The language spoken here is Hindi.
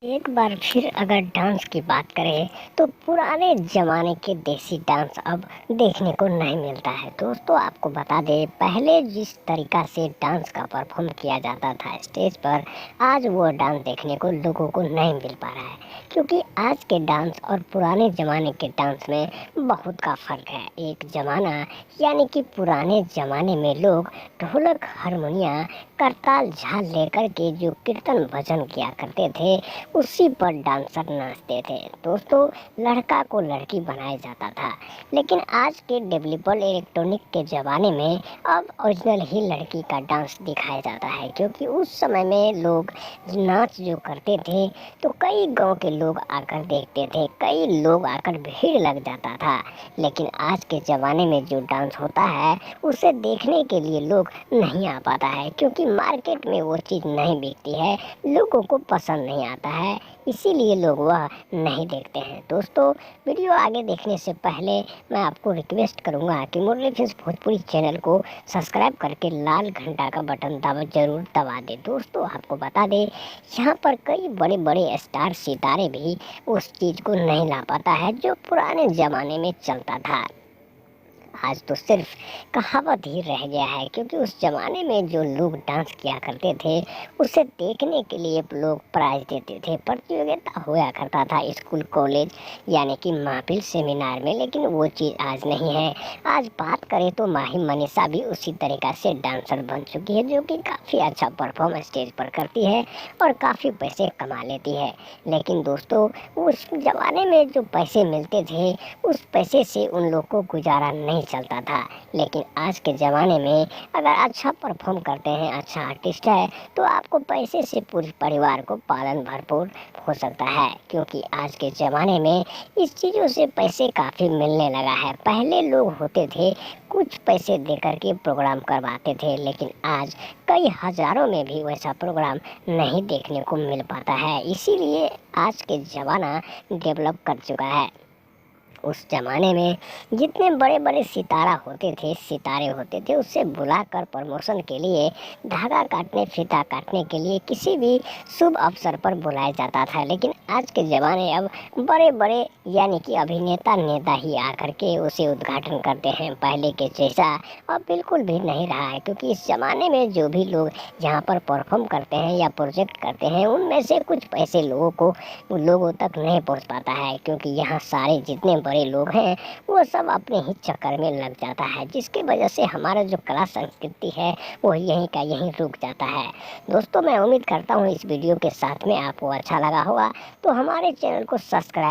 एक बार फिर अगर डांस की बात करें तो पुराने ज़माने के देसी डांस अब देखने को नहीं मिलता है। दोस्तों आपको बता दें, पहले जिस तरीका से डांस का परफॉर्म किया जाता था स्टेज पर, आज वो डांस देखने को लोगों को नहीं मिल पा रहा है। क्योंकि आज के डांस और पुराने ज़माने के डांस में बहुत का फ़र्क है। एक ज़माना यानी कि पुराने ज़माने में लोग ढोलक, हारमोनिया, करताल, झाल लेकर के जो कीर्तन भजन किया करते थे, उसी पर डांसर नाचते थे। दोस्तों, लड़का को लड़की बनाया जाता था, लेकिन आज के डेवलपर इलेक्ट्रॉनिक के ज़माने में अब ओरिजिनल ही लड़की का डांस दिखाया जाता है। क्योंकि उस समय में लोग नाच जो करते थे तो कई गांव के लोग आकर देखते थे, कई लोग आकर भीड़ लग जाता था। लेकिन आज के ज़माने में जो डांस होता है उसे देखने के लिए लोग नहीं आ पाता है, क्योंकि मार्केट में वो चीज़ नहीं बिकती है, लोगों को पसंद नहीं आता है, इसीलिए लोग वह नहीं देखते हैं। दोस्तों, वीडियो आगे देखने से पहले मैं आपको रिक्वेस्ट करूंगा कि मुरली फिल्म्स भोजपुरी चैनल को सब्सक्राइब करके लाल घंटा का बटन ज़रूर दबा दें। दोस्तों आपको बता दें, यहाँ पर कई बड़े बड़े स्टार सितारे भी उस चीज़ को नहीं ला पाता है जो पुराने ज़माने में चलता था। आज तो सिर्फ कहावत ही रह गया है, क्योंकि उस ज़माने में जो लोग डांस किया करते थे उसे देखने के लिए लोग प्राइज़ देते थे, प्रतियोगिता हुआ करता था स्कूल कॉलेज यानी कि महफिल सेमिनार में। लेकिन वो चीज़ आज नहीं है। आज बात करें तो माही मनीषा भी उसी तरीक़ा से डांसर बन चुकी है, जो कि काफ़ी अच्छा परफॉर्म स्टेज पर करती है और काफ़ी पैसे कमा लेती है। लेकिन दोस्तों, उस ज़माने में जो पैसे मिलते थे उस पैसे से उन लोग को गुजारा नहीं चलता था। लेकिन आज के ज़माने में अगर अच्छा परफॉर्म करते हैं, अच्छा आर्टिस्ट है, तो आपको पैसे से पूरे परिवार को पालन भरपूर हो सकता है। क्योंकि आज के ज़माने में इस चीज़ों से पैसे काफ़ी मिलने लगा है। पहले लोग होते थे कुछ पैसे देकर के प्रोग्राम करवाते थे, लेकिन आज कई हज़ारों में भी वैसा प्रोग्राम नहीं देखने को मिल पाता है। इसीलिए आज के ज़माना डेवलप कर चुका है। उस ज़माने में जितने बड़े बड़े सितारे होते थे उससे बुलाकर प्रमोशन के लिए, धागा काटने, फीता काटने के लिए किसी भी शुभ अवसर पर बुलाया जाता था। लेकिन आज के ज़माने अब बड़े बड़े यानी कि अभिनेता नेता ही आकर के उसे उद्घाटन करते हैं। पहले के जैसा अब बिल्कुल भी नहीं रहा है, क्योंकि इस ज़माने में जो भी लोग यहाँ पर परफॉर्म करते हैं या प्रोजेक्ट करते हैं, उनमें से कुछ पैसे लोगों तक नहीं पहुँच पाता है। क्योंकि यहाँ सारे जितने बड़े लोग हैं वो सब अपने ही चक्कर में लग जाता है, जिसकी वजह से हमारा जो कला संस्कृति है वो यहीं का यहीं रुक जाता है। दोस्तों, मैं उम्मीद करता हूँ इस वीडियो के साथ में आपको अच्छा लगा होगा, तो हमारे चैनल को सब्सक्राइब